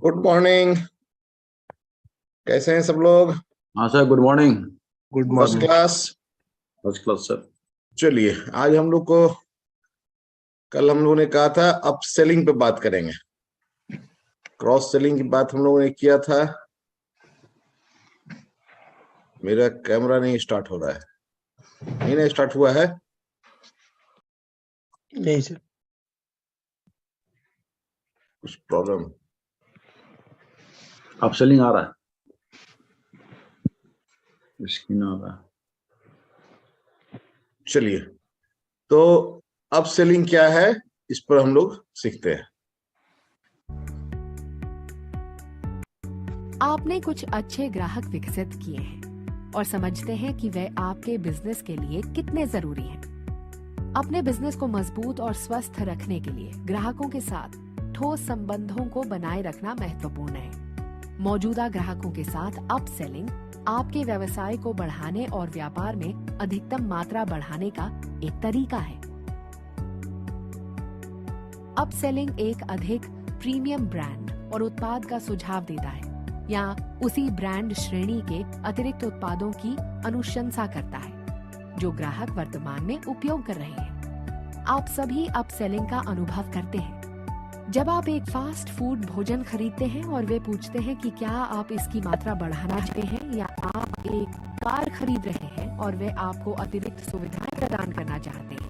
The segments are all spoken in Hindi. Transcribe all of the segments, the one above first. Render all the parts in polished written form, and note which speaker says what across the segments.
Speaker 1: Good morning. कैसे हैं सब लोग?
Speaker 2: हाँ sir, good morning.
Speaker 3: Good
Speaker 1: first
Speaker 3: morning.
Speaker 1: Class.
Speaker 2: First class sir.
Speaker 1: चलिए, आज हम लोग को कल हम लोगों ने कहा था अप सेलिंग पे बात करेंगे। क्रॉस सेलिंग की बात हम लोगों ने किया था। मेरा कैमरा नहीं स्टार्ट हो रहा है। नहीं स्टार्ट हुआ है।
Speaker 3: नहीं सर।
Speaker 1: कुछ प्रॉब्लम।
Speaker 2: अब सेलिंग आ रहा है, स्क्रीन आ रहा है।
Speaker 1: चलिए, तो अप सेलिंग क्या है इस पर हम लोग सीखते हैं।
Speaker 4: आपने कुछ अच्छे ग्राहक विकसित किए हैं और समझते हैं कि वे आपके बिजनेस के लिए कितने जरूरी हैं। अपने बिजनेस को मजबूत और स्वस्थ रखने के लिए ग्राहकों के साथ ठोस संबंधों को बनाए रखना महत्वपूर्ण है। मौजूदा ग्राहकों के साथ अप सेलिंग आपके व्यवसाय को बढ़ाने और व्यापार में अधिकतम मात्रा बढ़ाने का एक तरीका है। अप सेलिंग एक अधिक प्रीमियम ब्रांड और उत्पाद का सुझाव देता है या उसी ब्रांड श्रेणी के अतिरिक्त उत्पादों की अनुशंसा करता है जो ग्राहक वर्तमान में उपयोग कर रहे हैं। आप सभी अप सेलिंग का अनुभव करते हैं। जब आप एक फास्ट फूड भोजन खरीदते हैं और वे पूछते हैं कि क्या आप इसकी मात्रा बढ़ाना चाहते हैं, या आप एक कार खरीद रहे हैं और वे आपको अतिरिक्त सुविधाएं प्रदान करना चाहते हैं।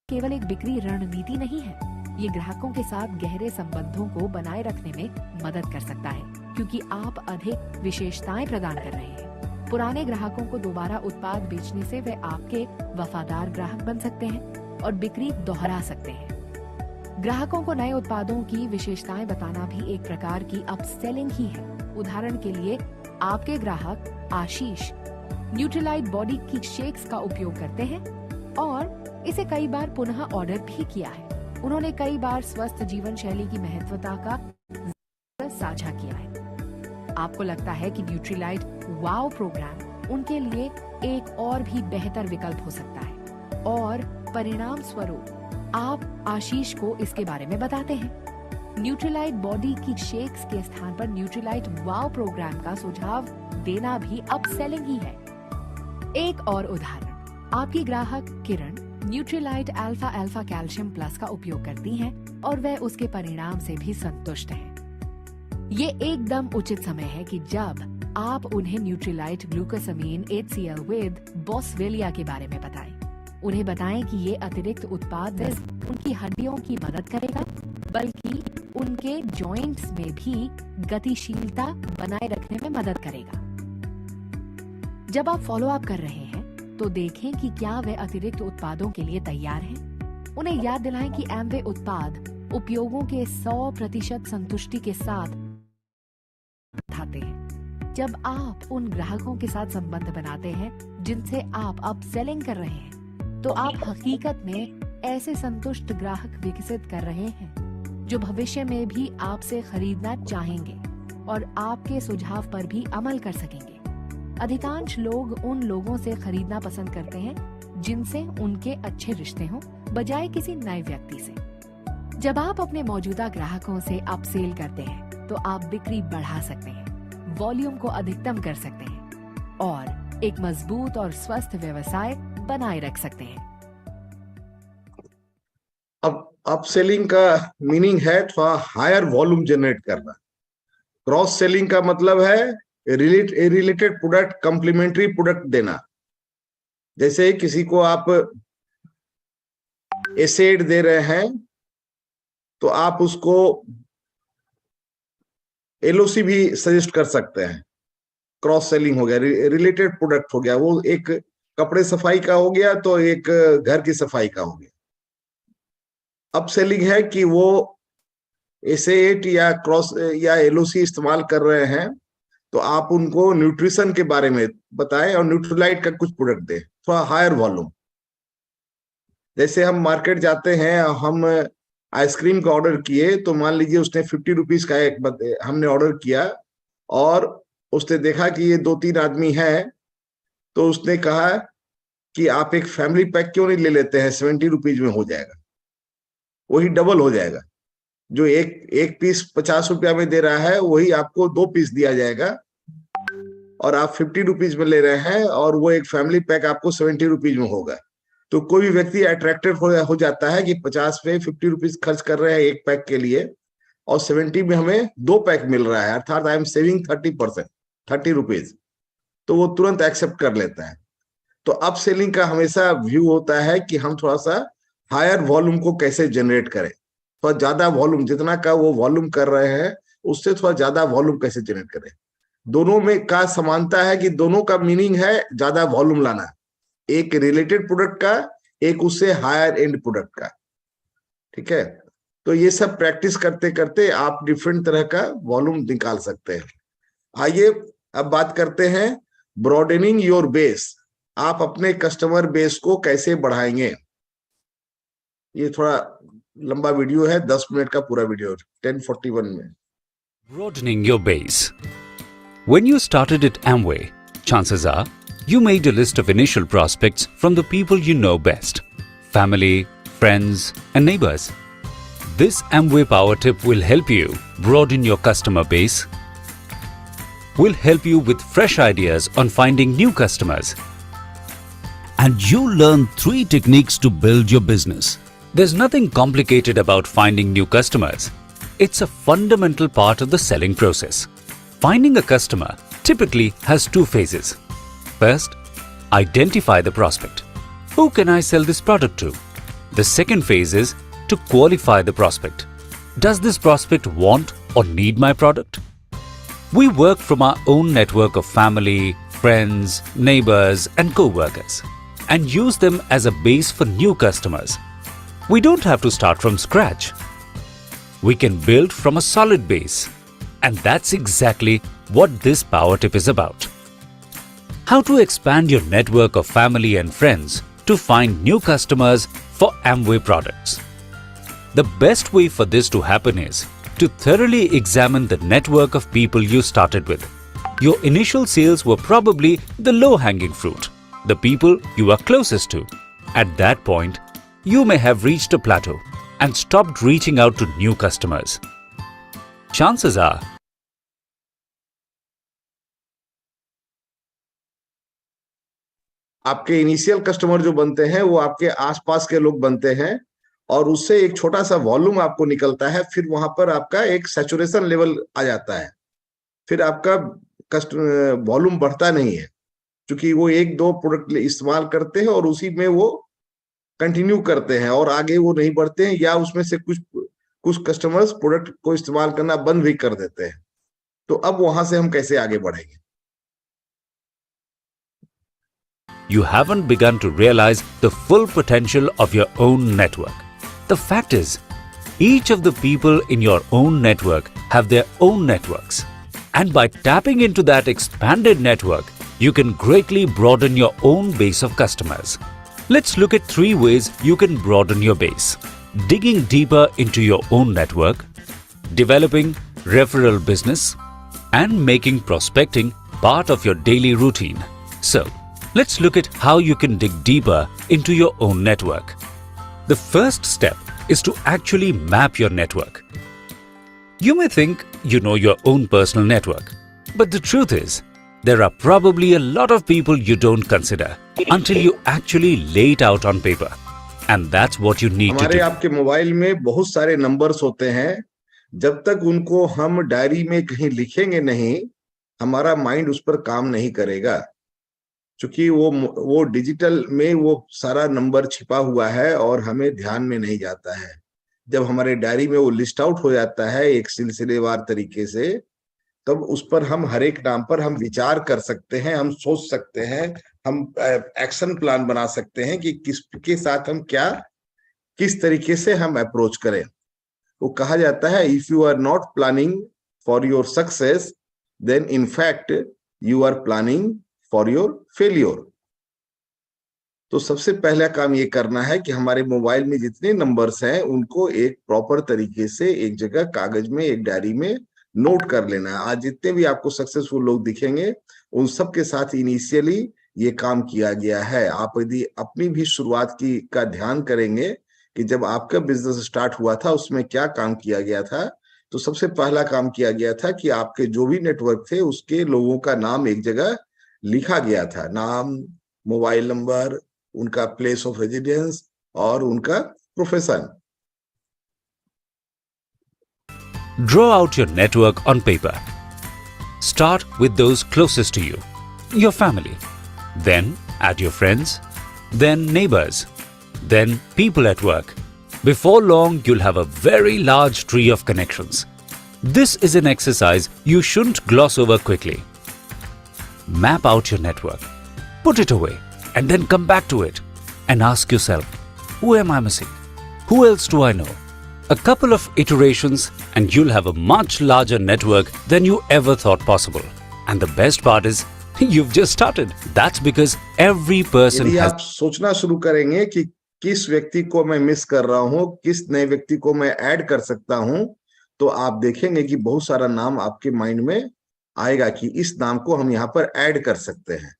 Speaker 4: केवल एक बिक्री रणनीति नहीं है, ये ग्राहकों के साथ गहरे संबंधों को बनाए रखने में मदद कर सकता है क्योंकि आप अधिक विशेषताएं प्रदान कर रहे हैं। पुराने ग्राहकों को दोबारा उत्पाद बेचने से वे आपके वफादार ग्राहक बन सकते हैं और बिक्री दोहरा सकते हैं। ग्राहकों को नए उत्पादों की विशेषताएं बताना भी एक प्रकार की अपसेलिंग ही है। उदाहरण के लिए, आपके ग्राहक आशीष न्यूट्रीलाइट बॉडी की शेक्स का उपयोग करते हैं और इसे कई बार पुनः ऑर्डर भी किया है। उन्होंने कई बार स्वस्थ जीवन शैली की महत्वता का साझा किया है। आपको लगता है कि न्यूट्रीलाइट वाओ प्रोग्राम उनके लिए एक और भी बेहतर विकल्प हो सकता है और परिणाम स्वरूप आप आशीष को इसके बारे में बताते हैं। न्यूट्रीलाइट बॉडी की शेक्स के स्थान पर न्यूट्रीलाइट वाओ प्रोग्राम का सुझाव देना भी अपसेलिंग ही है। एक और उदाहरण, आपकी ग्राहक Kiran Nutrilite alpha alpha calcium plus का उपयोग करती हैं और वह उसके परिणाम से भी संतुष्ट हैं। ये एकदम उचित समय है कि जब आप उन्हें न्यूट्रीलाइट ग्लूकोसामीन HCl विद बॉसवेलिया के बारे में बताएं। उन्हें बताएं कि ये अतिरिक्त उत्पाद उनकी हड्डियों की मदद करेगा, बल्कि उनके जॉइंट्स में भी गतिशीलता बनाए रखने में मदद करेगा। जब आप फॉलो अप कर रहे हैं तो देखें कि क्या वे अतिरिक्त उत्पादों के लिए तैयार हैं। उन्हें याद दिलाएं कि एमवे उत्पाद उपयोगों के 100% संतुष्टि के साथ आते हैं। जब आप उन ग्राहकों के साथ संबंध बनाते हैं जिनसे आप अपसेलिंग कर रहे हैं, तो आप हकीकत में ऐसे संतुष्ट ग्राहक विकसित कर रहे हैं जो भविष्य में भी आपसे खरीदना चाहेंगे और आपके सुझाव पर भी अमल कर सकेंगे। अधिकांश लोग उन लोगों से खरीदना पसंद करते हैं जिनसे उनके अच्छे रिश्ते हों, बजाय किसी नए व्यक्ति से। जब आप अपने मौजूदा ग्राहकों से अपसेल करते हैं तो आप बिक्री बढ़ा सकते हैं, वॉल्यूम को अधिकतम कर सकते हैं और एक मजबूत और स्वस्थ व्यवसाय बनाए रख सकते हैं।
Speaker 1: अब अपसेलिंग का मीनिंग है थोड़ा हायर वॉल्यूम जनरेट करना। क्रॉस सेलिंग का मतलब है रिलेटेड प्रोडक्ट, कंप्लीमेंट्री प्रोडक्ट देना। जैसे किसी को आप एसिड दे रहे हैं तो आप उसको एलओसी भी सजेस्ट कर सकते हैं। क्रॉस सेलिंग हो गया, रिलेटेड प्रोडक्ट हो गया। वो एक कपड़े सफाई का हो गया तो एक घर की सफाई का हो गया। अप सेलिंग है कि वो एसेट या क्रॉस या एलओसी इस्तेमाल कर रहे हैं तो आप उनको न्यूट्रिशन के बारे में बताएं और न्यूट्रीलाइट का कुछ प्रोडक्ट दें, थोड़ा हायर वॉल्यूम। जैसे हम मार्केट जाते हैं, हम आइसक्रीम का ऑर्डर किए तो मान लीजिए उसने 50 रुपीज का एक हमने ऑर्डर किया और उसने देखा कि ये 2-3 आदमी हैं, तो उसने कहा कि आप एक फैमिली पैक क्यों नहीं ले लेते हैं, 70 रुपीज में हो जाएगा, वही डबल हो जाएगा। जो एक पीस 50 रुपया में दे रहा है वही आपको 2 पीस दिया जाएगा, और आप 50 रुपीज में ले रहे हैं, और वो एक फैमिली पैक आपको 70 रुपीज में होगा। तो कोई भी व्यक्ति अट्रैक्टेड हो जाता है कि 50 पे 50 रुपीज खर्च कर रहे हैं एक पैक के लिए, और 70 में हमें 2 पैक मिल रहा है, अर्थात आई एम सेविंग 30%, 30 रुपीज, तो वो तुरंत एक्सेप्ट कर लेता है। तो अप सेलिंग का हमेशा व्यू होता है कि हम थोड़ा सा हायर वॉल्यूम को कैसे जनरेट करें, थोड़ा ज्यादा वॉल्यूम, जितना का वो वॉल्यूम कर रहे हैं उससे थोड़ा ज्यादा वॉल्यूम कैसे जनरेट करें। दोनों में का समानता है कि दोनों का मीनिंग है ज्यादा वॉल्यूम लाना, एक रिलेटेड प्रोडक्ट का, एक उससे हायर एंड प्रोडक्ट का। ठीक है, तो ये सब प्रैक्टिस करते करते आप डिफरेंट तरह का वॉल्यूम निकाल सकते हैं। आइए अब बात करते हैं ब्रॉडेनिंग योर बेस, आप अपने कस्टमर बेस को कैसे बढ़ाएंगे। ये थोड़ा लंबा वीडियो है, 10 मिनट का पूरा वीडियो, 10:41 में।
Speaker 3: Broadening your base. When you started at Amway, chances are you made a list of initial prospects from the people you know best, family, friends, and neighbors. This Amway Power Tip will help you broaden your customer base, will help you with fresh ideas on finding new customers.
Speaker 5: And you learn 3 techniques to build your business.
Speaker 3: There's nothing complicated about finding new customers. It's a fundamental part of the selling process. Finding a customer typically has 2 phases. First, identify the prospect. Who can I sell this product to? The second phase is to qualify the prospect. Does this prospect want or need my product? We work from our own network of family, friends, neighbors, and co-workers, and use them as a base for new customers. We don't have to start from scratch. We can build from a solid base, and that's exactly what this power tip is about. How to expand your network of family and friends to find new customers for Amway products. The best way for this to happen is to thoroughly examine the network of people you started with. Your initial sales were probably the low-hanging fruit, the people you are closest to. At that point, you may have reached a plateau and stopped reaching out to new customers. Chances are
Speaker 1: आपके इनिशियल कस्टमर जो बनते हैं वो आपके आसपास के लोग बनते हैं, और उससे एक छोटा सा वॉल्यूम आपको निकलता है, फिर वहां पर आपका एक सैचुरेशन लेवल आ जाता है, फिर आपका वॉल्यूम बढ़ता नहीं है, क्योंकि वो 1-2 प्रोडक्ट इस्तेमाल करते हैं और उसी में वो कंटिन्यू करते हैं, और आगे वो नहीं बढ़ते हैं, या उसमें से कुछ कस्टमर्स प्रोडक्ट को इस्तेमाल करना बंद भी कर देते हैं। तो अब वहां से हम कैसे आगे बढ़ेंगे?
Speaker 3: you haven't begun to realize the full potential of your own network. The fact is, each of the people in your own network have their own networks. And by tapping into that expanded network, you can greatly broaden your own base of customers. Let's look at 3 ways you can broaden your base. Digging deeper into your own network, developing referral business, and making prospecting part of your daily routine. So, let's look at how you can dig deeper into your own network. The first step is to actually map your network. You may think you know your own personal network, but the truth is, there are probably a lot of people you don't consider until you actually lay it out on paper. And that's what you need to
Speaker 1: हमारे
Speaker 3: do.
Speaker 1: आपके मोबाइल में बहुत सारे नंबर्स होते हैं, जब तक उनको हम डायरी में कहीं लिखेंगे नहीं, हमारा माइंड उस पर काम नहीं करेगा, क्योंकि वो डिजिटल में वो सारा नंबर छिपा हुआ है और हमें ध्यान में नहीं जाता है। जब हमारे डायरी में वो लिस्ट आउट हो जाता है एक सिलसिलेवार तरीके से, तब उस पर हम हर एक नाम पर हम विचार कर सकते हैं, हम सोच सकते हैं, हम एक्शन प्लान बना सकते हैं कि किसके साथ हम किस तरीके से हम अप्रोच करें। वो कहा जाता है, if you are not planning for your success, then in fact you are planning for your failure. तो सबसे पहला काम ये करना है कि हमारे मोबाइल में जितने नंबर्स हैं उनको एक प्रॉपर तरीके से एक जगह कागज में, एक डायरी में नोट कर लेना है। आज जितने भी आपको सक्सेसफुल लोग दिखेंगे उन सब के साथ इनिशियली ये काम किया गया है। आप यदि अपनी भी शुरुआत का ध्यान करेंगे कि जब आपका बिजनेस स्टार्ट हुआ था उसमें क्या काम किया गया था। तो सबसे पहला काम किया गया था कि आपके जो भी नेटवर्क थे उसके लोगों का नाम एक जगह लिखा गया था, नाम, मोबाइल नंबर, उनका प्लेस ऑफ रेजिडेंस और उनका profession.
Speaker 3: Draw out your network on paper. Start with those closest to you, your family. Then add your friends, then neighbors, then people at work. Before long, you'll have a very large tree of connections. This is an exercise you shouldn't gloss over quickly. Map out your network, put it away, and then come back to it and ask yourself, who am I missing? Who else do I know? A couple of iterations and you'll have a much larger network than you ever thought possible. And the best part is, you've just started. That's because every person
Speaker 1: यदि
Speaker 3: has...
Speaker 1: आप सोचना शुरू करेंगे कि किस व्यक्ति को मैं मिस कर रहा हूं, किस नए व्यक्ति को मैं ऐड कर सकता हूं, तो आप देखेंगे कि बहुत सारा नाम आपके माइंड में आएगा कि इस नाम को हम यहाँ पर ऐड कर सकते हैं,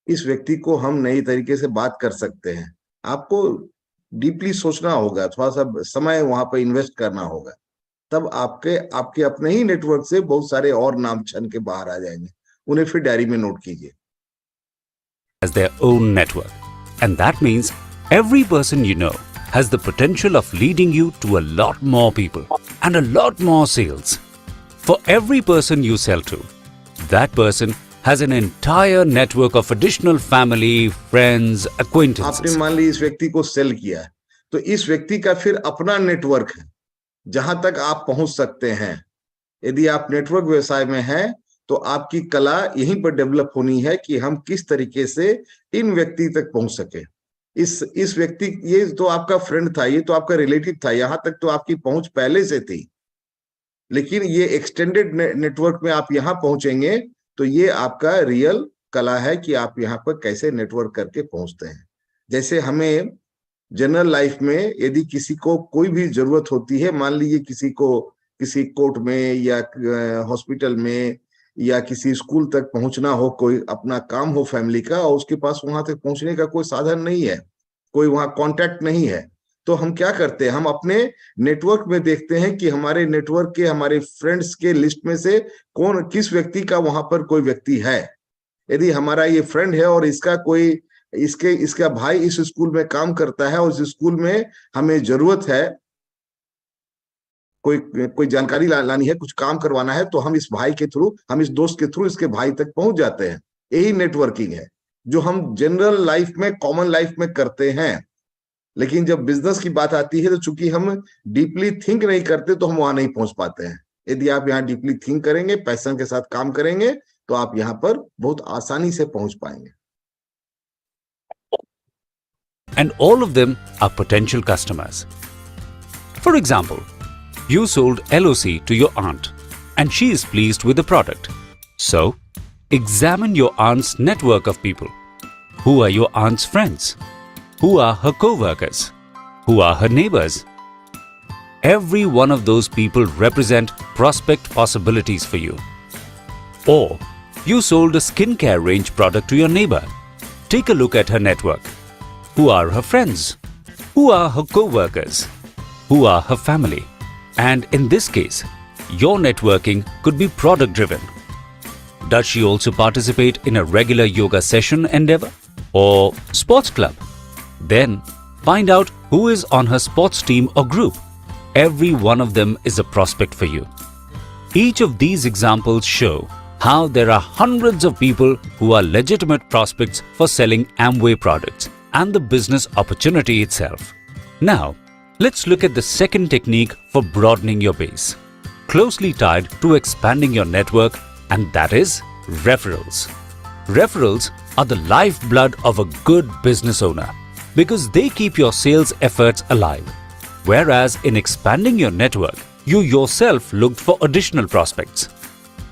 Speaker 1: इस व्यक्ति को हम नई तरीके से बात कर सकते हैं। आपको डीपली सोचना होगा, थोड़ा सा समय वहां पर इन्वेस्ट करना होगा, तब आपके अपने ही नेटवर्क से बहुत सारे और नाम छन के बाहर आ जाएंगे। उन्हें फिर डायरी में नोट कीजिए।
Speaker 3: has their own network. And that means every person you know has the potential of leading you to a lot more people and a lot more sales. For every person you sell to, that person has an entire network of additional family, friends, acquaintances.
Speaker 1: आपने मान ली इस व्यक्ति को सेल किया, तो इस व्यक्ति का फिर अपना नेटवर्क है जहां तक आप पहुंच सकते हैं। यदि आप नेटवर्क व्यवसाय में हैं तो आपकी कला यहीं पर डेवलप होनी है कि हम किस तरीके से इन व्यक्ति तक पहुंच सके। इस व्यक्ति, ये तो आपका फ्रेंड था, ये तो आपका रिलेटिव था, यहां तक तो आपकी पहुंच पहले से थी, लेकिन ये एक्सटेंडेड नेटवर्क में आप यहां पहुंचेंगे तो ये आपका रियल कला है कि आप यहाँ पर कैसे नेटवर्क करके पहुंचते हैं। जैसे हमें जनरल लाइफ में यदि किसी को कोई भी जरूरत होती है, मान लीजिए किसी को किसी कोर्ट में या हॉस्पिटल में या किसी स्कूल तक पहुंचना हो, कोई अपना काम हो फैमिली का और उसके पास वहां तक पहुंचने का कोई साधन नहीं है, कोई वहां कांटेक्ट नहीं है, तो हम क्या करते हैं, हम अपने नेटवर्क में देखते हैं कि हमारे नेटवर्क के, हमारे फ्रेंड्स के लिस्ट में से कौन, किस व्यक्ति का वहां पर कोई व्यक्ति है। यदि हमारा ये फ्रेंड है और इसका कोई, इसका भाई इस स्कूल में काम करता है और इस स्कूल में हमें जरूरत है, कोई जानकारी लानी है, कुछ काम करवाना है, तो हम इस भाई के थ्रू, हम इस दोस्त के थ्रू इसके भाई तक पहुंच जाते हैं। यही नेटवर्किंग है जो हम जनरल लाइफ में, कॉमन लाइफ में करते हैं। लेकिन जब बिजनेस की बात आती है तो चूंकि हम डीपली थिंक नहीं करते तो हम वहां नहीं पहुंच पाते हैं। यदि आप यहाँ डीपली थिंक करेंगे, पैशन के साथ काम करेंगे, तो आप यहाँ पर बहुत आसानी से पहुंच पाएंगे।
Speaker 3: And all of them are potential customers. For example, you sold LOC to your aunt and she is pleased with the product. So, examine your aunt's network of people. Who are your aunt's friends? Who are her co-workers? Who are her neighbors? Every one of those people represent prospect possibilities for you. Or, you sold a skincare range product to your neighbor. Take a look at her network. Who are her friends? Who are her co-workers? Who are her family? And in this case, your networking could be product-driven. Does she also participate in a regular yoga session endeavor or sports club? Then find out who is on her sports team or group. Every one of them is a prospect for you. Each of these examples show how there are hundreds of people who are legitimate prospects for selling Amway products and the business opportunity itself. Now, let's look at the second technique for broadening your base, closely tied to expanding your network, and that is referrals. Referrals are the lifeblood of a good business owner because they keep your sales efforts alive. Whereas in expanding your network, you yourself looked for additional prospects.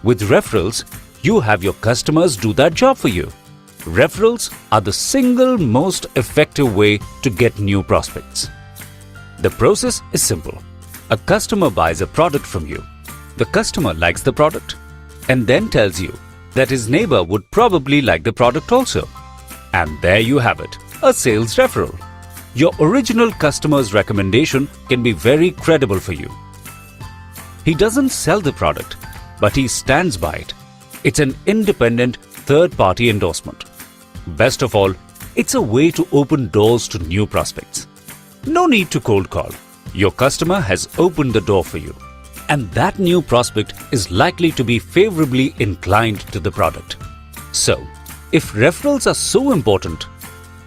Speaker 3: With referrals, you have your customers do that job for you. Referrals are the single most effective way to get new prospects. The process is simple. A customer buys a product from you. The customer likes the product and then tells you that his neighbor would probably like the product also. And there you have it, a sales referral. your original customer's recommendation can be very credible for you. He doesn't sell the product, but he stands by it. It's an independent third-party endorsement. Best of all, it's a way to open doors to new prospects. No need to cold call. Your customer has opened the door for you, and that new prospect is likely to be favorably inclined to the product. So, if referrals are so important,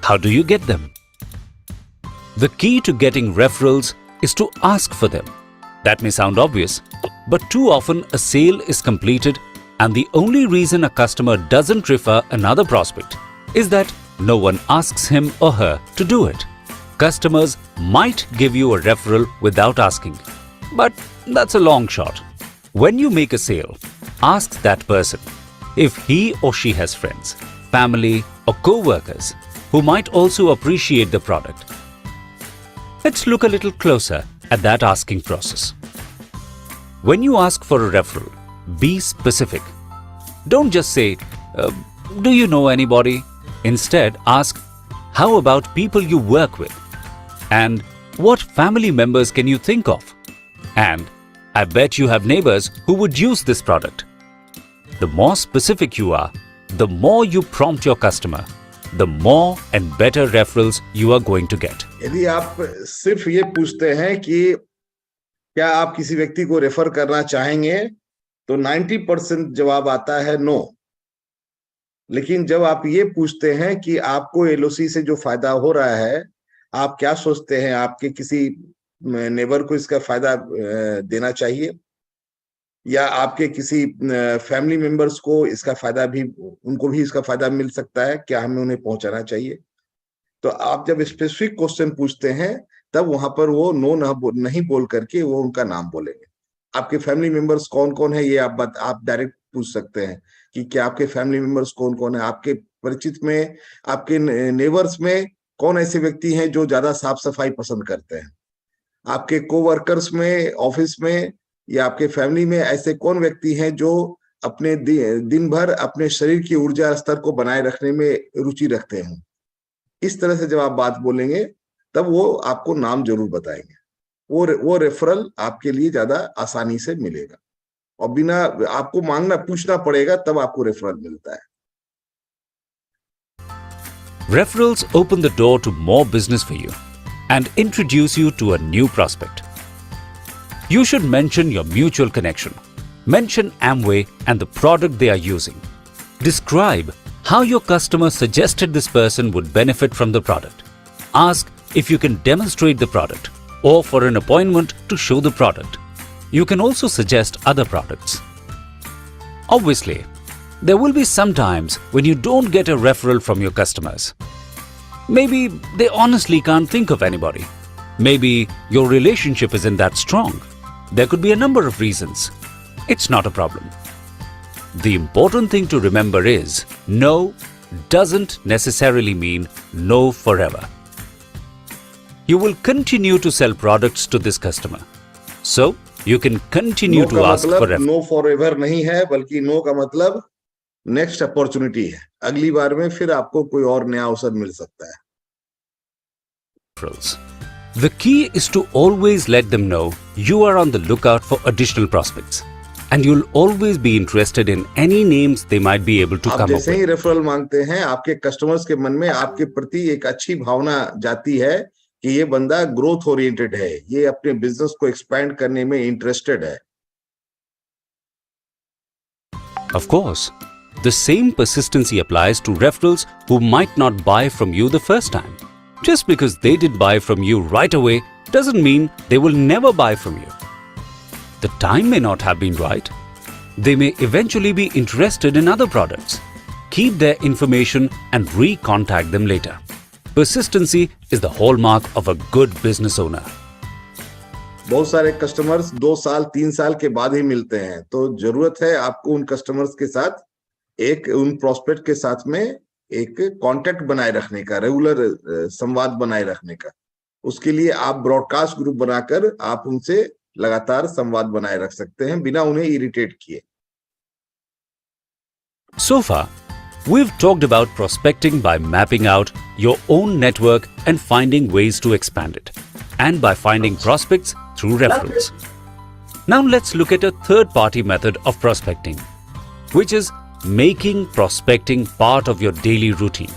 Speaker 3: how do you get them? The key to getting referrals is to ask for them. That may sound obvious, but too often a sale is completed and the only reason a customer doesn't refer another prospect is that no one asks him or her to do it. Customers might give you a referral without asking, but that's a long shot. When you make a sale, ask that person if he or she has friends, family or co-workers who might also appreciate the product. Let's look a little closer at that asking process. When you ask for a referral, be specific. Don't just say, do you know anybody? Instead, ask, how about people you work with? And what family members can you think of? And I bet you have neighbors who would use this product. The more specific you are, the more you prompt your customer, the more and better referrals you are going to get.
Speaker 1: यदि आप सिर्फ ये पूछते हैं कि क्या आप किसी व्यक्ति को रेफर करना चाहेंगे, तो 90% जवाब आता है नो। लेकिन जब आप ये पूछते हैं कि आपको एलओसी से जो फायदा हो रहा है, आप क्या सोचते हैं, आपके किसी नेबर को इसका फायदा देना चाहिए या आपके किसी फैमिली मेंबर्स को इसका फायदा भी, उनको भी इसका फायदा मिल सकता है, क्या हमें उन्हें पहुंचाना चाहिए? तो आप जब स्पेसिफिक क्वेश्चन पूछते हैं तब वहां पर वो नो नहीं बोल करके वो उनका नाम बोलेंगे। आपके फैमिली मेंबर्स कौन कौन है ये आप डायरेक्ट पूछ सकते हैं कि क्या आपके फैमिली मेंबर्स कौन कौन है, आपके परिचित में, आपके नेबर्स में कौन ऐसे व्यक्ति हैं जो ज्यादा साफ सफाई पसंद करते हैं, आपके कोवर्कर्स में, ऑफिस में या आपके फैमिली में ऐसे कौन व्यक्ति हैं जो अपने दिन भर अपने शरीर की ऊर्जा स्तर को बनाए रखने में रुचि रखते हैं। इस तरह से जब आप बात बोलेंगे तब वो आपको नाम जरूर बताएंगे। वो रेफरल आपके लिए ज्यादा आसानी से मिलेगा और बिना आपको पूछना पड़ेगा तब आपको रेफरल मिलता है।
Speaker 3: Referrals open the door to more business for you and introduce you to a new prospect. You should mention your mutual connection. Mention Amway and the product they are using. Describe how your customer suggested this person would benefit from the product. Ask if you can demonstrate the product or for an appointment to show the product. You can also suggest other products. Obviously, there will be some times when you don't get a referral from your customers. Maybe they honestly can't think of anybody. Maybe your relationship isn't that strong. There could be a number of reasons. It's not a problem. The important thing to remember is no doesn't necessarily mean no forever. You will continue to sell products to this customer. So, you can continue to ask for referral.
Speaker 1: No forever नहीं है, बल्कि no का मतलब नेक्स्ट अपॉर्चुनिटी है। अगली बार में फिर आपको कोई और नया अवसर मिल सकता है।
Speaker 3: The key is to always let them know you are on the lookout for additional prospects, and you'll always be interested in any names they might be able to come up with.
Speaker 1: जैसे ही रेफरल मांगते हैं, आपके कस्टमर्स के मन में आपके प्रति एक अच्छी भावना जाती है कि ये बंदा ग्रोथ ओरिएंटेड है, ये अपने बिजनेस को एक्सपैंड करने में इंटरेस्टेड है।
Speaker 3: Of course, the same persistency applies to referrals who might not buy from you the first time. Just because they did buy from you right away doesn't mean they will never buy from you. The time may not have been right. They may eventually be interested in other products. Keep their information and re-contact them later. Persistency is the hallmark of a good business owner.
Speaker 1: बहुत सारे कस्टमर्स 2 साल 3 साल के बाद ही मिलते हैं, तो जरूरत है आपको उन कस्टमर्स के साथ उन प्रोस्पेक्ट के साथ में एक कांटेक्ट बनाए रखने का, रेगुलर संवाद बनाए रखने का। उसके लिए आप ब्रॉडकास्ट ग्रुप बनाकर आप उनसे लगातार संवाद बनाए रख सकते हैं बिना उन्हें इरिटेट किए।
Speaker 3: So far, We've talked about prospecting by mapping out your own network and finding ways to expand it, and by finding prospects through referrals. Now let's look at a third-party method of prospecting, which is making prospecting part of your daily routine.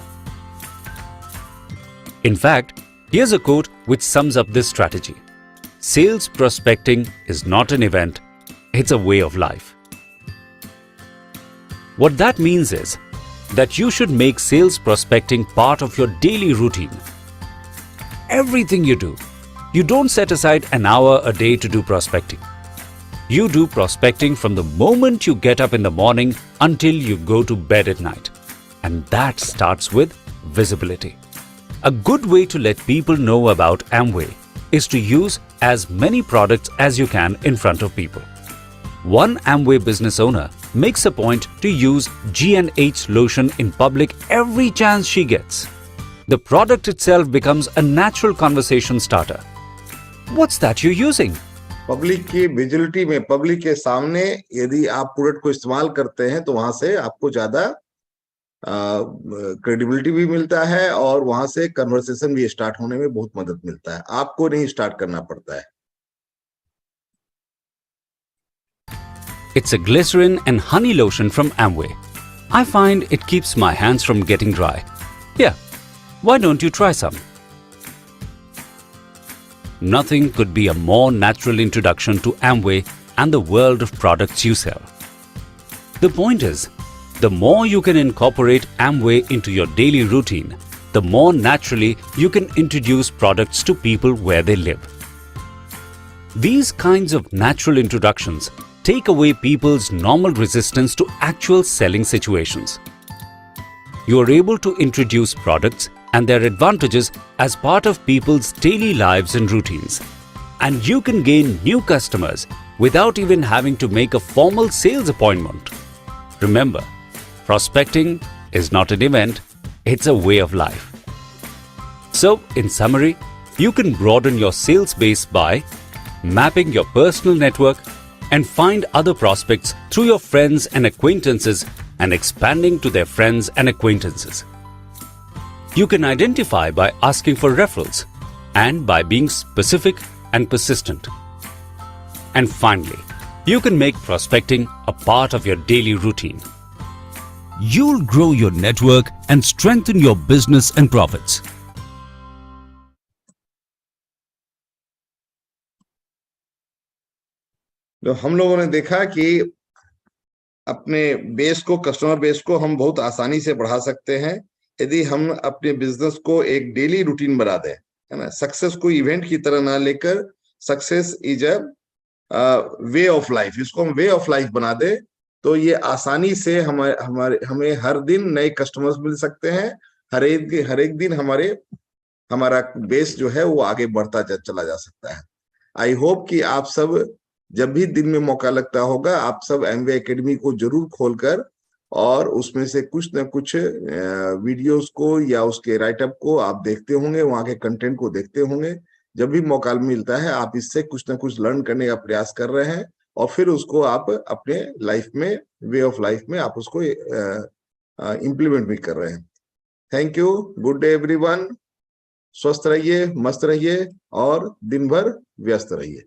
Speaker 3: In fact, here's a quote which sums up this strategy. Sales prospecting is not an event, it's a way of life. What that means is that you should make sales prospecting part of your daily routine. Everything you do, you don't set aside an hour a day to do prospecting. You do prospecting from the moment you get up in the morning until you go to bed at night. And that starts with visibility. A good way to let people know about Amway is to use as many products as you can in front of people. One Amway business owner makes a point to use G&H lotion in public every chance she gets. The product itself becomes a natural conversation starter. What's that you're using?
Speaker 1: Public की विजिबिलिटी में, पब्लिक के सामने यदि आप प्रोडक्ट को इस्तेमाल करते हैं तो वहां से आपको ज्यादा क्रेडिबिलिटी भी मिलता है और वहां से कन्वर्सेशन भी स्टार्ट होने में बहुत मदद मिलता है. आपको नहीं स्टार्ट करना पड़ता है.
Speaker 3: It's a glycerin and honey lotion from Amway. I find it keeps my hands from getting dry. Yeah, why don't you try some? Nothing could be a more natural introduction to Amway and the world of products you sell. The point is, the more you can incorporate Amway into your daily routine, the more naturally you can introduce products to people where they live. These kinds of natural introductions take away people's normal resistance to actual selling situations. You are able to introduce products and their advantages as part of people's daily lives and routines. And you can gain new customers without even having to make a formal sales appointment. Remember, prospecting is not an event, it's a way of life. So, in summary, you can broaden your sales base by mapping your personal network and find other prospects through your friends and acquaintances and expanding to their friends and acquaintances. You can identify by asking for referrals and by being specific and persistent. And finally, you can make prospecting a part of your daily routine.
Speaker 5: You'll grow your network and strengthen your business and profits.
Speaker 1: तो हम लोगों ने देखा कि अपने बेस को, कस्टमर बेस को हम बहुत आसानी से बढ़ा सकते हैं यदि हम अपने बिजनेस को एक डेली रूटीन बना दें, है ना. सक्सेस को इवेंट की तरह ना लेकर success is a way of life, इसको हम वे ऑफ लाइफ बना दे तो ये आसानी से हमें हर दिन नए कस्टमर्स मिल सकते हैं. हर एक दिन हमारा बेस जो है वो आगे बढ़ता चला जा सकता है. आई होप कि आप सब जब भी दिन में मौका लगता होगा आप सब एमवे एकेडमी को जरूर खोलकर और उसमें से कुछ न कुछ वीडियोस को या उसके राइटअप को आप देखते होंगे, वहां के कंटेंट को देखते होंगे. जब भी मौका मिलता है आप इससे कुछ न कुछ लर्न करने का प्रयास कर रहे हैं और फिर उसको आप अपने लाइफ में, वे ऑफ लाइफ में आप उसको इम्प्लीमेंट भी कर रहे हैं. Thank you. Good day everyone. स्वस्थ रहिए, मस्त रहिए और दिन भर व्यस्त रहिए.